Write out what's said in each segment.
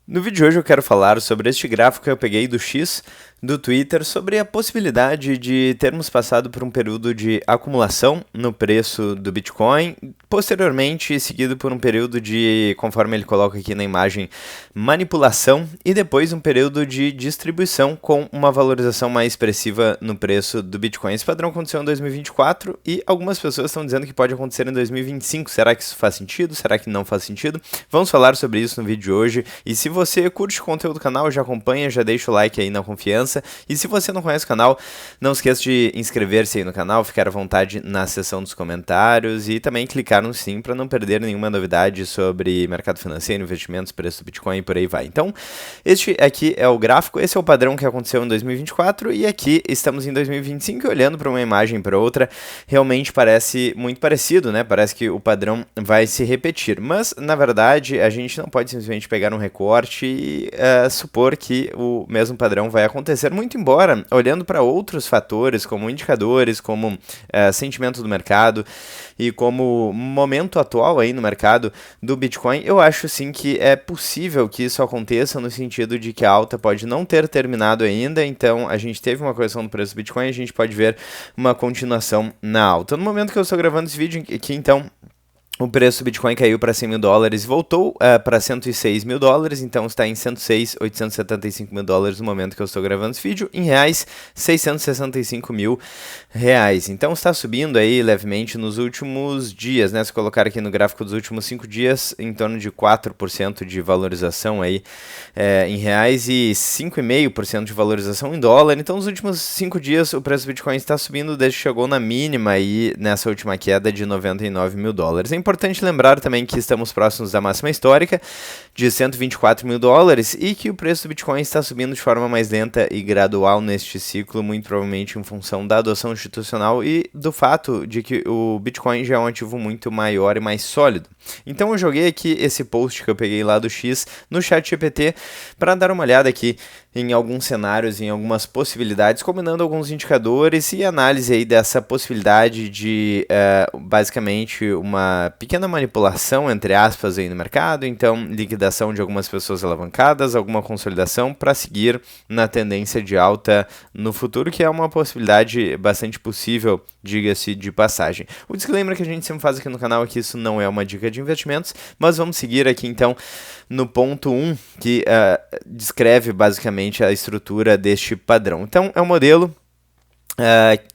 No vídeo de hoje eu quero falar sobre este gráfico que eu peguei do X do Twitter sobre a possibilidade de termos passado por um período de acumulação no preço do Bitcoin, posteriormente seguido por um período de, conforme ele coloca aqui na imagem, manipulação e depois um período de distribuição com uma valorização mais expressiva no preço do Bitcoin. Esse padrão aconteceu em 2024 e algumas pessoas estão dizendo que pode acontecer em 2025. Será que isso faz sentido? Será que não faz sentido? Vamos falar sobre isso no vídeo de hoje. E se você curte o conteúdo do canal, já acompanha, já deixa o like aí na confiança. E se você não conhece o canal, não esqueça de inscrever-se aí no canal, ficar à vontade na seção dos comentários e também clicar no sininho para não perder nenhuma novidade sobre mercado financeiro, investimentos, preço do Bitcoin e por aí vai. Então, este aqui é o gráfico, esse é o padrão que aconteceu em 2024 e aqui estamos em 2025 e olhando para uma imagem para outra, realmente parece muito parecido, né? Parece que o padrão vai se repetir, mas na verdade a gente não pode simplesmente pegar um recorte e supor que o mesmo padrão vai acontecer, muito embora, olhando para outros fatores, como indicadores, como sentimento do mercado e como momento atual aí no mercado do Bitcoin, eu acho sim que é possível que isso aconteça no sentido de que a alta pode não ter terminado ainda, então a gente teve uma correção do preço do Bitcoin e a gente pode ver uma continuação na alta. No momento que eu estou gravando esse vídeo aqui, então, o preço do Bitcoin caiu para 100 mil dólares e voltou para 106 mil dólares, então está em 106.875 mil dólares no momento que eu estou gravando esse vídeo, em reais, 665 mil reais. Então está subindo aí levemente nos últimos dias, né? Se colocar aqui no gráfico dos últimos 5 dias, em torno de 4% de valorização aí em reais e 5,5% de valorização em dólar. Então nos últimos 5 dias o preço do Bitcoin está subindo desde que chegou na mínima aí nessa última queda de 99 mil dólares. É importante lembrar também que estamos próximos da máxima histórica de 124 mil dólares e que o preço do Bitcoin está subindo de forma mais lenta e gradual neste ciclo, muito provavelmente em função da adoção institucional e do fato de que o Bitcoin já é um ativo muito maior e mais sólido. Então eu joguei aqui esse post que eu peguei lá do X no ChatGPT para dar uma olhada aqui em alguns cenários, em algumas possibilidades, combinando alguns indicadores e análise aí dessa possibilidade de basicamente uma pequena manipulação, entre aspas, aí no mercado, então liquidação de algumas pessoas alavancadas, alguma consolidação para seguir na tendência de alta no futuro, que é uma possibilidade bastante possível, diga-se de passagem. O disclaimer que a gente sempre faz aqui no canal é que isso não é uma dica de investimentos, mas vamos seguir aqui então no ponto 1, que descreve basicamente a estrutura deste padrão. Então é um modelo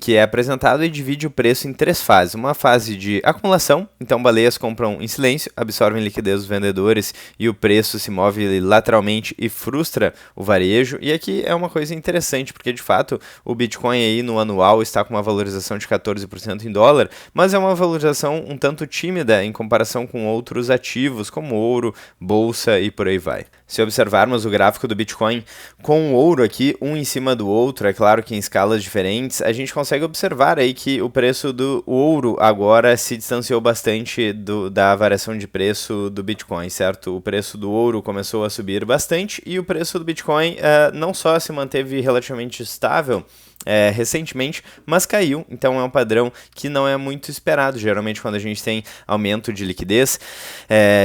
que é apresentado e divide o preço em 3 fases. Uma fase de acumulação, então baleias compram em silêncio, absorvem liquidez dos vendedores e o preço se move lateralmente e frustra o varejo. E aqui é uma coisa interessante, porque de fato o Bitcoin aí no anual está com uma valorização de 14% em dólar, mas é uma valorização um tanto tímida em comparação com outros ativos como ouro, bolsa e por aí vai. Se observarmos o gráfico do Bitcoin com o ouro aqui, um em cima do outro, é claro que em escalas diferentes, a gente consegue observar aí que o preço do ouro agora se distanciou bastante da variação de preço do Bitcoin, certo? O preço do ouro começou a subir bastante e o preço do Bitcoin não só se manteve relativamente estável recentemente, mas caiu, então é um padrão que não é muito esperado. Geralmente quando a gente tem aumento de liquidez,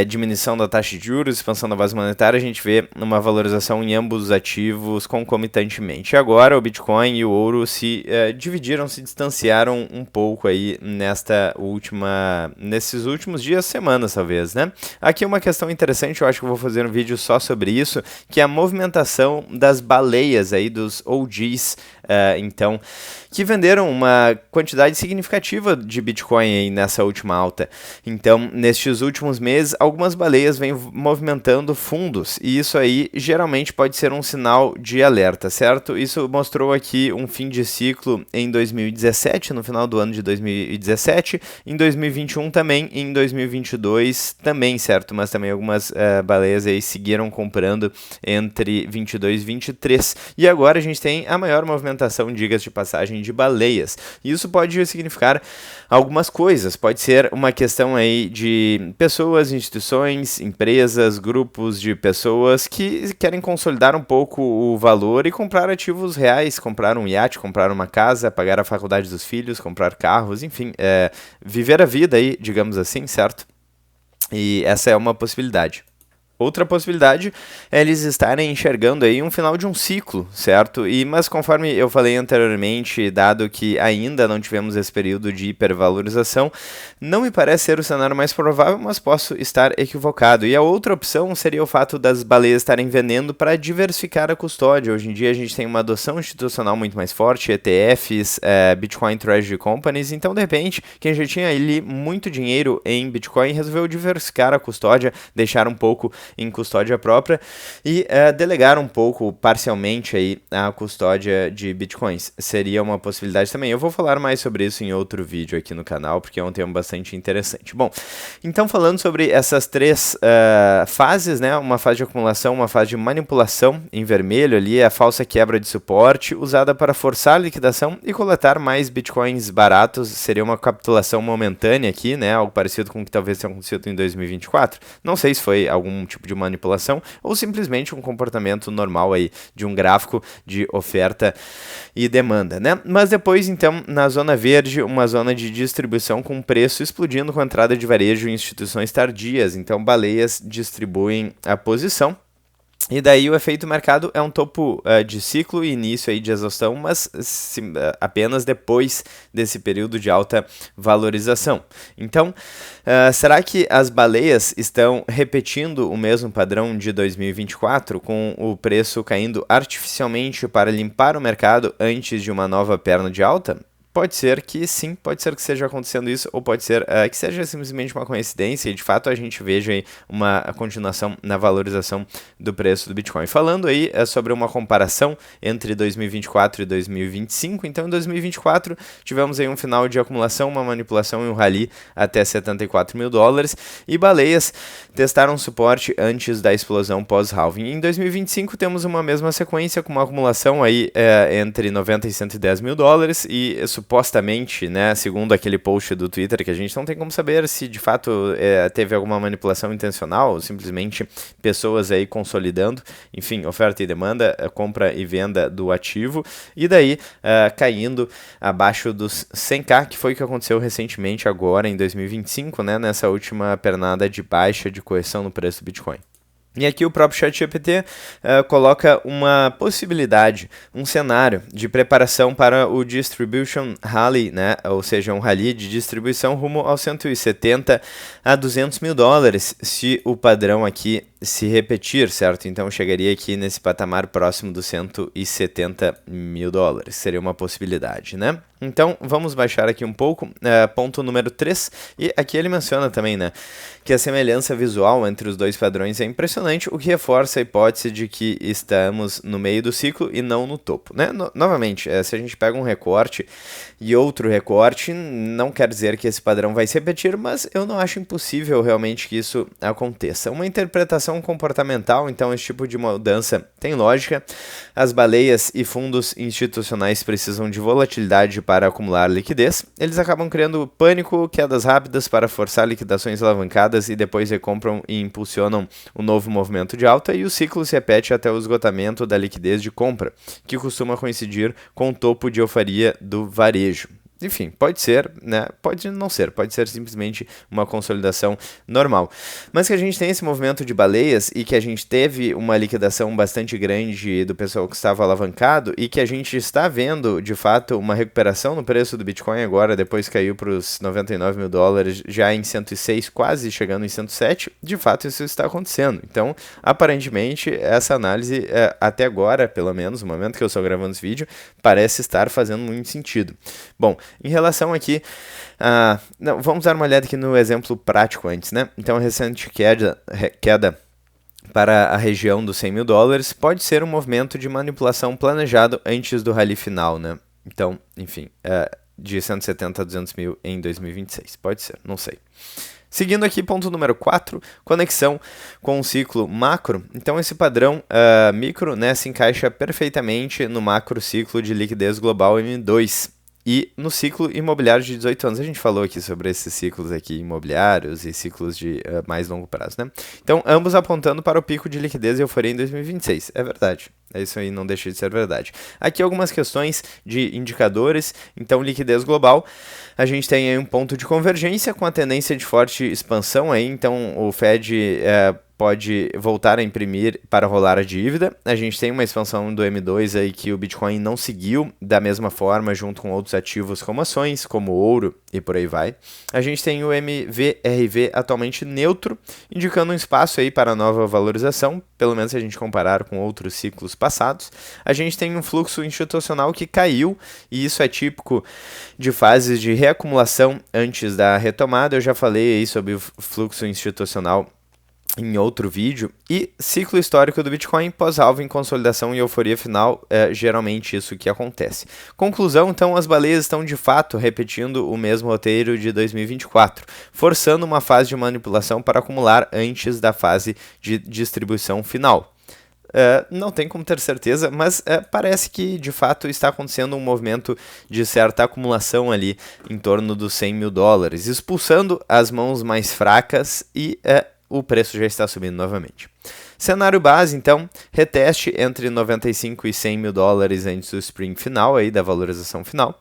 diminuição da taxa de juros, expansão da base monetária, a gente vê uma valorização em ambos os ativos concomitantemente. Agora o Bitcoin e o ouro se dividiram, se distanciaram um pouco aí nesses últimos dias, semanas talvez, né? Aqui uma questão interessante, eu acho que eu vou fazer um vídeo só sobre isso, que é a movimentação das baleias aí, dos OGs, então, que venderam uma quantidade significativa de Bitcoin aí nessa última alta. Então, nestes últimos meses, algumas baleias vêm movimentando fundos, e isso aí geralmente pode ser um sinal de alerta, certo? Isso mostrou aqui um fim de ciclo em 2017, no final do ano de 2017, em 2021 também, em 2022 também, certo? Mas também algumas baleias aí seguiram comprando entre 22 e 23, e agora a gente tem a maior movimentação, diga-se de passagem, de baleias. Isso pode significar algumas coisas. Pode ser uma questão aí de pessoas, instituições, empresas, grupos de pessoas que querem consolidar um pouco o valor e comprar ativos reais, comprar um iate, comprar uma casa, pagar a faculdade dos filhos, comprar carros, enfim, viver a vida aí, digamos assim, certo? E essa é uma possibilidade. Outra possibilidade é eles estarem enxergando aí um final de um ciclo, certo? Mas conforme eu falei anteriormente, dado que ainda não tivemos esse período de hipervalorização, não me parece ser o cenário mais provável, mas posso estar equivocado. E a outra opção seria o fato das baleias estarem vendendo para diversificar a custódia. Hoje em dia a gente tem uma adoção institucional muito mais forte, ETFs, Bitcoin Treasury Companies, então de repente quem já tinha ali muito dinheiro em Bitcoin resolveu diversificar a custódia, deixar um pouco em custódia própria e delegar um pouco, parcialmente, aí, a custódia de Bitcoins. Seria uma possibilidade também. Eu vou falar mais sobre isso em outro vídeo aqui no canal, porque é um tema bastante interessante. Bom, então falando sobre essas três fases, né, uma fase de acumulação, uma fase de manipulação, em vermelho ali, a falsa quebra de suporte, usada para forçar a liquidação e coletar mais Bitcoins baratos, seria uma capitulação momentânea aqui, né, algo parecido com o que talvez tenha acontecido em 2024. Não sei se foi algum tipo de manipulação ou simplesmente um comportamento normal aí de um gráfico de oferta e demanda, né? Mas depois, então, na zona verde, uma zona de distribuição com preço explodindo com a entrada de varejo em instituições tardias. Então, baleias distribuem a posição. E daí o efeito mercado é um topo de ciclo e início aí de exaustão, mas apenas depois desse período de alta valorização. Então, será que as baleias estão repetindo o mesmo padrão de 2024, com o preço caindo artificialmente para limpar o mercado antes de uma nova perna de alta? Pode ser que sim, pode ser que esteja acontecendo isso, ou pode ser que seja simplesmente uma coincidência e de fato a gente veja aí uma continuação na valorização do preço do Bitcoin. Falando aí sobre uma comparação entre 2024 e 2025, então em 2024 tivemos aí um final de acumulação, uma manipulação e um rally até 74 mil dólares e baleias testaram suporte antes da explosão pós-halving. Em 2025 temos uma mesma sequência com uma acumulação aí entre 90 e 110 mil dólares e supostamente, né, segundo aquele post do Twitter, que a gente não tem como saber se de fato teve alguma manipulação intencional ou simplesmente pessoas aí consolidando, enfim, oferta e demanda, compra e venda do ativo, e daí caindo abaixo dos 100k, que foi o que aconteceu recentemente agora em 2025, né, nessa última pernada de baixa de correção no preço do Bitcoin. E aqui o próprio ChatGPT coloca uma possibilidade, um cenário de preparação para o Distribution Rally, né? Ou seja, um rally de distribuição rumo aos 170 a 200 mil dólares, se o padrão aqui se repetir, certo? Então chegaria aqui nesse patamar próximo dos 170 mil dólares, seria uma possibilidade, né? Então vamos baixar aqui um pouco, ponto número 3, e aqui ele menciona também, né, que a semelhança visual entre os dois padrões é impressionante, o que reforça a hipótese de que estamos no meio do ciclo e não no topo, né? Novamente, se a gente pega um recorte e outro recorte, não quer dizer que esse padrão vai se repetir, mas eu não acho impossível realmente que isso aconteça. Uma interpretação comportamental, então esse tipo de mudança tem lógica. As baleias e fundos institucionais precisam de volatilidade para acumular liquidez. Eles acabam criando pânico, quedas rápidas para forçar liquidações alavancadas e depois recompram e impulsionam o novo movimento de alta, e o ciclo se repete até o esgotamento da liquidez de compra, que costuma coincidir com o topo de euforia do varejo. Enfim, pode ser, né? Pode não ser, pode ser simplesmente uma consolidação normal. Mas que a gente tem esse movimento de baleias e que a gente teve uma liquidação bastante grande do pessoal que estava alavancado e que a gente está vendo, de fato, uma recuperação no preço do Bitcoin agora, depois caiu para os 99 mil dólares, já em 106, quase chegando em 107, de fato isso está acontecendo. Então, aparentemente, essa análise, até agora, pelo menos, no momento que eu estou gravando esse vídeo, parece estar fazendo muito sentido. Bom, em relação aqui, vamos dar uma olhada aqui no exemplo prático antes, né? Então, a recente queda para a região dos 100 mil dólares pode ser um movimento de manipulação planejado antes do rally final, né? Então, enfim, de 170 a 200 mil em 2026, pode ser, não sei. Seguindo aqui, ponto número 4, conexão com o ciclo macro. Então, esse padrão micro, né, se encaixa perfeitamente no macro ciclo de liquidez global M2. E no ciclo imobiliário de 18 anos, a gente falou aqui sobre esses ciclos aqui imobiliários e ciclos de mais longo prazo, né? Então, ambos apontando para o pico de liquidez e euforia em 2026. É verdade. Isso aí não deixa de ser verdade. Aqui algumas questões de indicadores. Então, liquidez global. A gente tem aí um ponto de convergência com a tendência de forte expansão aí. Então, o Fed pode voltar a imprimir para rolar a dívida. A gente tem uma expansão do M2 aí que o Bitcoin não seguiu da mesma forma junto com outros ativos como ações, como ouro e por aí vai. A gente tem o MVRV atualmente neutro, indicando um espaço aí para nova valorização, pelo menos se a gente comparar com outros ciclos passados. A gente tem um fluxo institucional que caiu, e isso é típico de fases de reacumulação antes da retomada. Eu já falei aí sobre o fluxo institucional em outro vídeo. E ciclo histórico do Bitcoin pós-alvo em consolidação e euforia final, geralmente isso que acontece. Conclusão, então, as baleias estão de fato repetindo o mesmo roteiro de 2024, forçando uma fase de manipulação para acumular antes da fase de distribuição final. Não tem como ter certeza, mas parece que de fato está acontecendo um movimento de certa acumulação ali em torno dos 100 mil dólares, expulsando as mãos mais fracas e o preço já está subindo novamente. Cenário base, então, reteste entre 95 e 100 mil dólares antes do spring final, aí, da valorização final.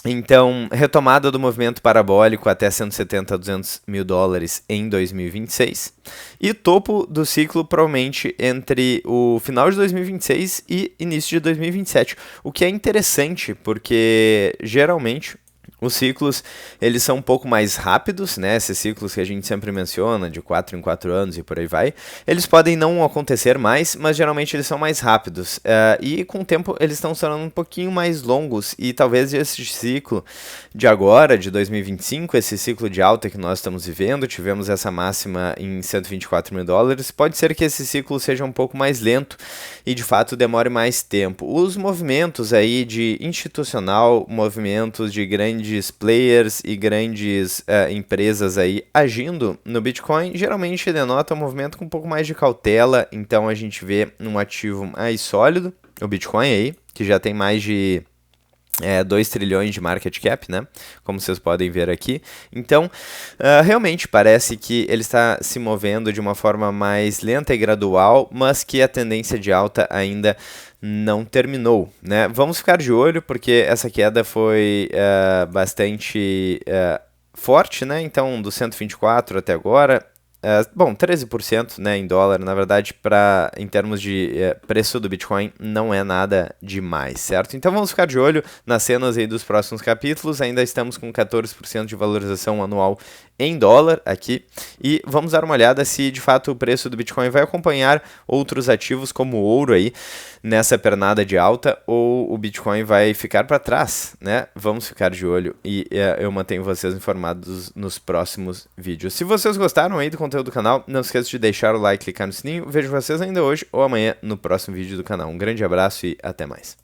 Então, retomada do movimento parabólico até 170 a 200 mil dólares em 2026. E topo do ciclo provavelmente entre o final de 2026 e início de 2027. O que é interessante, porque geralmente os ciclos, eles são um pouco mais rápidos, né? Esses ciclos que a gente sempre menciona, de 4 em 4 anos e por aí vai. Eles podem não acontecer mais, mas geralmente eles são mais rápidos. E com o tempo eles estão se tornando um pouquinho mais longos. E talvez esse ciclo de agora, de 2025, esse ciclo de alta que nós estamos vivendo, tivemos essa máxima em 124 mil dólares, pode ser que esse ciclo seja um pouco mais lento e de fato demore mais tempo. Os movimentos aí de institucional, movimentos de grandes players e grandes empresas aí agindo no Bitcoin, geralmente denota um movimento com um pouco mais de cautela. Então a gente vê um ativo mais sólido, o Bitcoin aí, que já tem mais de 2 trilhões de market cap, né? Como vocês podem ver aqui. Então, realmente parece que ele está se movendo de uma forma mais lenta e gradual, mas que a tendência de alta ainda não terminou, né? Vamos ficar de olho, porque essa queda foi bastante forte, né? Então, do 124 até agora, bom, 13%, né, em dólar, na verdade, em termos de preço do Bitcoin, não é nada demais, certo? Então vamos ficar de olho nas cenas aí dos próximos capítulos. Ainda estamos com 14% de valorização anual em dólar aqui, e vamos dar uma olhada se de fato o preço do Bitcoin vai acompanhar outros ativos como o ouro aí nessa pernada de alta, ou o Bitcoin vai ficar para trás, né? Vamos ficar de olho e eu mantenho vocês informados nos próximos vídeos. Se vocês gostaram aí do conteúdo do canal, não esqueça de deixar o like e clicar no sininho. Vejo vocês ainda hoje ou amanhã no próximo vídeo do canal. Um grande abraço e até mais.